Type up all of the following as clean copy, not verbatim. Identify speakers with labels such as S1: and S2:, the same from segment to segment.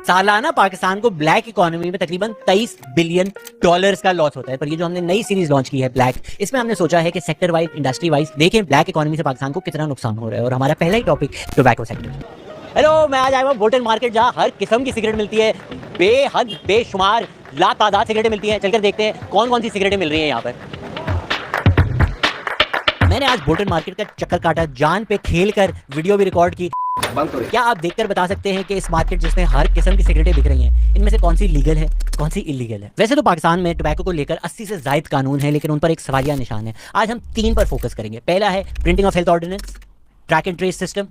S1: सालाना पाकिस्तान को black economy में तकरीबन 23 बिलियन डॉलर्स का लॉस होता है। पर ये जो हमने नई सीरीज लॉन्च की है ब्लैक, इसमें हमने सोचा है कि सेक्टर वाइज, इंडस्ट्री वाइज देखें ब्लैक इकोनॉमी से पाकिस्तान को कितना नुकसान हो रहा है। और हमारा पहला ही टॉपिक टोबैको सेक्टर। हेलो, मैं आज आया हूँ बोल्टन मार्केट, जहाँ हर किस्म की सिगरेट मिलती है, बेहद बेशुमार लातादाद सिगरेटें मिलती हैं। चलकर देखते हैं कौन कौन सी सिगरेटें मिल रही हैं यहाँ पर। मैंने आज बोल्टन मार्केट का चक्कर काटा, जान पे खेल कर वीडियो भी रिकॉर्ड की। क्या आप देखकर बता सकते हैं कि इस मार्केट जिसमें हर किस्म की सिगरेटें बिक रही हैं, इनमें से कौन सी लीगल है, कौन सी इलीगल है? वैसे तो पाकिस्तान में टोबैको को लेकर 80 से ज्यादा कानून है, लेकिन उन पर एक सवालिया निशान है। आज हम 3 पर फोकस करेंगे। पहला है printing of health ordinance, track and trace system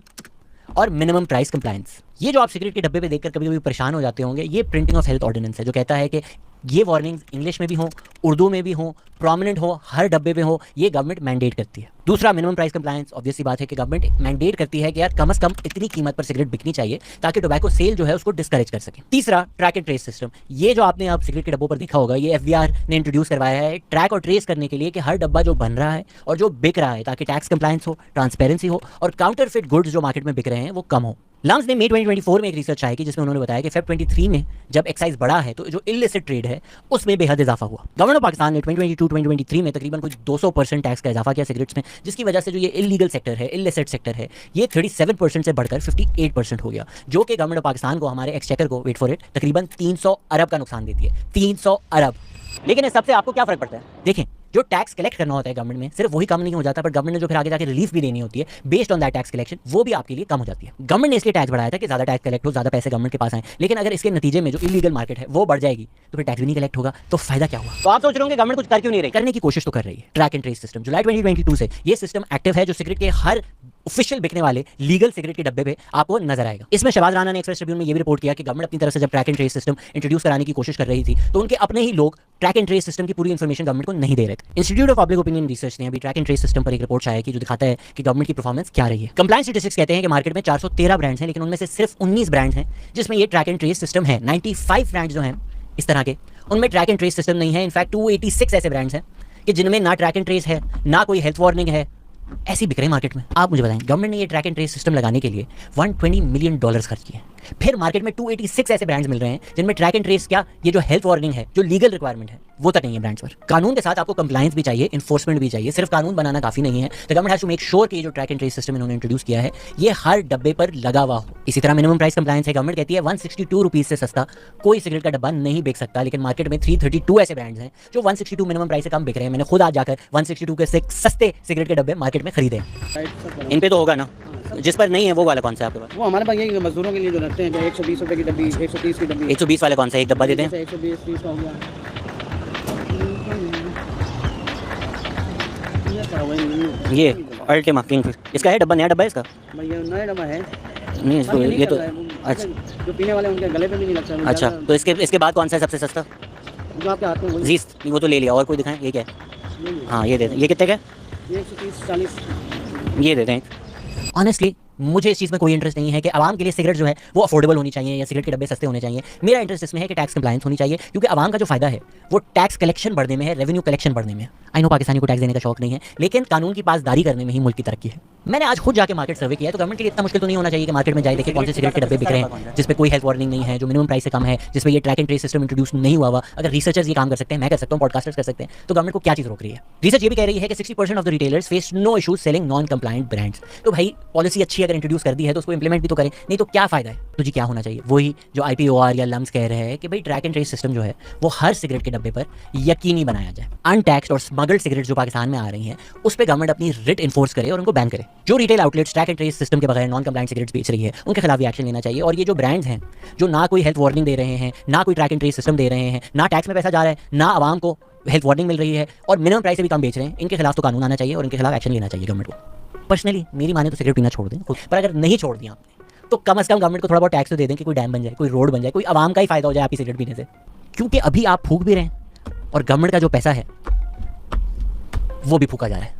S1: और मिनिमम प्राइस कंप्लायंस। ये जो आप सिगरेट के डब्बे पे देखकर कभी कभी परेशान हो जाते होंगे, ये प्रिंटिंग ऑफ हेल्थ ऑर्डिनेंस है, जो कहता है कि ये वार्निंग्स इंग्लिश में भी हो, उर्दू में भी हो, प्रोमिनेंट हो, हर डब्बे पे हो, ये गवर्नमेंट मैंडेट करती है। दूसरा मिनिमम प्राइस कंप्लायंस। ऑब्वियस सी बात है कि गवर्नमेंट मैंडेट करती है कि यार कम से कम इतनी कीमत पर सिगरेट बिकनी चाहिए ताकि टोबैको सेल जो है उसको डिस्करेज कर सके। तीसरा ट्रैक एंड ट्रेस सिस्टम। ये जो आपने आप सिगरेट के डब्बों पर देखा होगा, ये FBR ने इंट्रोड्यूस करवाया है ट्रैक और ट्रेस करने के लिए कि हर डब्बा जो बन रहा है और जो बिक रहा है, ताकि टैक्स कंप्लायंस हो, ट्रांसपेरेंसी हो और काउंटरफिट गुड्स जो मार्केट में बिक रहे हैं वो कम हो। लम्स ने मई 2024 में एक रिसर्च आई कि जिसमें उन्होंने बताया कि फेब 23 में जब एक्साइज बढ़ा है तो जो इलिसिट ट्रेड है उसमें बेहद इजाफा हुआ। गवर्नमेंट ऑफ पाकिस्तान ने 2022-2023 में तकरीबन कुछ 200% टैक्स का इजाफा किया सिगरेट्स में, जिसकी वजह से जो ये इलीगल सेक्टर है, इलिसिट सेक्टर है, ये 37% से बढ़कर 58% हो गया, जो कि गवर्नमेंट ऑफ पाकिस्तान को, हमारे एक्सचेकर को, वेट फॉर इट, तकरीबन 300 अरब का नुकसान देती है। 300 अरब। लेकिन इस सबसे आपको क्या फर्क पड़ता है? देखें, जो टैक्स कलेक्ट करना होता है गवर्नमेंट में, सिर्फ वही कम नहीं हो जाता, पर गवर्नमेंट ने जो फिर आगे जाके रिलीफ भी देनी होती है based on that tax collection, वो भी आपके लिए कम हो जाती है। गवर्नमेंट ने इसलिए टैक्स बढ़ाया था कि ज्यादा टैक्स कलेक्ट हो, ज्यादा पैसे गवर्नमेंट के पास आए। लेकिन अगर इसके नतीजे में जो इलीगल मार्केट है वो बढ़ जाएगी तो फिर टैक्स भी नहीं कलेक्ट होगा, तो फायदा क्या हुआ? तो आप सोच रहे होंगे गवर्नमेंट कुछ कर क्यों नहीं रही? करने की कोशिश तो कर रही है। ट्रैक एंड ट्रेस सिस्टम जुलाई 2022 से ये सिस्टम एक्टिव है, जो सिगरेट के हर ऑफिशियल बिकने वाले लीगल सिगरेट के डब्बे पे आपको नजर आएगा। इसमें शहबाज राणा ने एक्सप्रेस ट्रिब्यून में ये भी रिपोर्ट किया कि गवर्नमेंट अपनी तरफ से जब track and trace system introduce कराने की कोशिश कर रही थी तो उनके अपने ही लोग ट्रैक एंड ट्रेस सिस्टम की पूरी इन्फॉर्मेशन गवर्नमेंट को नहीं दे रहे थे। Institute of public opinion research ने अभी ट्रैक एंड ट्रेस सिस्टम पर एक रिपोर्ट छाया कि जो दिखाता है कि गवर्नमेंट की परफॉर्मेंस क्या रही है। कंप्लायंस स्टैटिस्टिक्स कहते हैं कि मार्केट में 413 ब्रांड्स हैं, लेकिन उनमें से सिर्फ 19 ब्रांड्स हैं जिसमें ये ट्रैक एंड ट्रेस सिस्टम है। 95 ब्रांड्स जो हैं इस तरह के, उनमें ट्रैक एंड ट्रेस सिस्टम नहीं है। इनफैक्ट 286 ऐसे ब्रांड्स हैं कि जिनमें ना ट्रैक एंड ट्रेस है, ना कोई हेल्थ वार्निंग है, ऐसी बिक रहे हैं मार्केट में। आप मुझे बताएं, गवर्नमेंट ने ये ट्रैक एंड ट्रेस सिस्टम लगाने के लिए $120 मिलियन खर्च किए। फिर मार्केट में 286 ऐसे ब्रांड्स मिल रहे हैं जिनमें ट्रैक एंड ट्रेस क्या, ये जो हेल्थ वार्निंग है, जो लीगल रिक्वायरमेंट है, वो तक नहीं है ब्रांड्स पर। कानून के साथ आपको कंप्लायंस भी चाहिए, इन्फोर्समेंट भी चाहिए। सिर्फ कानून बनाना काफी नहीं है। तो government has to make sure कि ये जो ट्रैक एंड ट्रेस सिस्टम इन्होंने इंट्रोड्यूस किया है ये हर डब्बे पर लगा हुआ हो। इसी तरह मिनिमम प्राइस कंप्लायंस है। गवर्नमेंट कहती है 162 रुपीज से सस्ता कोई सिगरेट का डब्बा नहीं बिक सकता, लेकिन मार्केट में 332 ऐसे ब्रांड्स हैं जो 162 मिनिमम प्राइस से कम बिक रहे हैं। मैंने खुद आज जाकर 162 के सस्ते सिगरेट के डब्बे मार्केट में खरीदे। इन पे तो होगा ना, जिस पर नहीं है वो वाला कौन सा है आपके पास?
S2: वो हमारे पास ये मजदूरों के लिए जो रखते हैं, 120 रुपए की डब्बी, 130 की डब्बी।
S1: 120 वाले कौन सा एक डब्बा देते हैं?
S2: 120 30 का हो गया।
S1: ये अल्टीमा किंग, इसका है डब्बा, नया डब्बा है इसका?
S2: भैया नया डब्बा है
S1: नहीं, इसको ये तो
S2: अच्छा, जो पीने वाले उनके गले पे भी नहीं लगता।
S1: अच्छा, तो इसके बाद कौन सा है सबसे सस्ता?
S2: जो आपके हाथ में
S1: जीस, वो तो ले लिया। और कोई दिखाएं, ये क्या है? हाँ, ये दे दें। ये कितने का है?
S2: 130 40।
S1: ये दे दें। ऑनेस्टली मुझे इस चीज़ में कोई इंटरेस्ट नहीं है कि आवाम के लिए सिगरेट जो है वो अफोर्डेबल होनी चाहिए या सिगरेट के डब्बे सस्ते होने चाहिए। मेरा इंटरेस्ट इसमें है कि टैक्स कंप्लायंस होनी चाहिए, क्योंकि आवाम का जो फायदा है वो टैक्स कलेक्शन बढ़ने में है, रेवेन्यू कलेक्शन बढ़ने में। आई नो पाकिस्तानी को टैक्स देने का शौक नहीं है, लेकिन कानून की पासदारी करने में ही मुल्क की तरक्की है। मैंने आज खुद जाके मार्केट सर्वे किया, तो गवर्नमेंट के लिए इतना मुश्किल तो नहीं होना चाहिए कि मार्केट में जाए देखे कौन से सिगरेट के डब्बे बिक रहे हैं जिसपे कोई हेल्थ वार्निंग नहीं है, जो मिनिमम प्राइस से कम है, जिसमें ये track and trace system introduce नहीं हुआ। अगर रिसर्चर्स ये काम कर सकते हैं, मैं कर सकता हूँ, पॉडकास्टर्स कर सकते हैं, तो गवर्नमेंट को क्या चीज़ रोक रही है? रिसर्च ये भी कह रही है कि 60% of the retailers face no issues selling non compliant brands. तो भाई पॉलिसी अच्छी अगर इंट्रोड्यूस कर दी है तो उसको इंप्लीमेंट भी तो करें, नहीं तो क्या फायदा है? तो जी क्या होना चाहिए? वही जो IPOR या लम्स कह रहे हैं कि भाई ट्रैक एंड ट्रेस सिस्टम जो है वो हर सिगरेट के डब्बे पर यकीनी बनाया जाए। अनटैक्स्ड और स्मगल्ड सिगरेट जो पाकिस्तान में आ रही हैं उस पर गवर्नमेंट अपनी रिट इन्फोर्स करे और उनको बैन करे। जो retail outlets track and trace system के बगैर नॉन कंप्लायंट सिगरेट्स बेच रही है उनके खिलाफ भी एक्शन लेना चाहिए। और ये जो ब्रांड्स हैं जो ना कोई हेल्थ वार्निंग दे रहे हैं, ना कोई ट्रैक एंड ट्रेस सिस्टम दे रहे हैं, ना टैक्स में पैसा जा रहा है, ना आवाम को हेल्थ वार्निंग मिल रही है और मिनिमम प्राइस से भी कम बेच रहे हैं, इनके खिलाफ तो कानून आना चाहिए और इनके खिलाफ एक्शन लेना चाहिए गवर्नमेंट को। पर्सनली मेरी माने तो सिगरेट पीना छोड़ दें, पर अगर नहीं छोड़ दिया आपने तो कम से कम गवर्नमेंट को थोड़ा बहुत टैक्स तो दे दें कि कोई डैम बन जाए, कोई रोड बन जाए, कोई आवाम का ही फायदा हो जाए आपकी सिगरेट पीने से। क्योंकि अभी आप फूक भी रहे हैं और गवर्नमेंट का जो पैसा है वो भी फूका जा रहा है।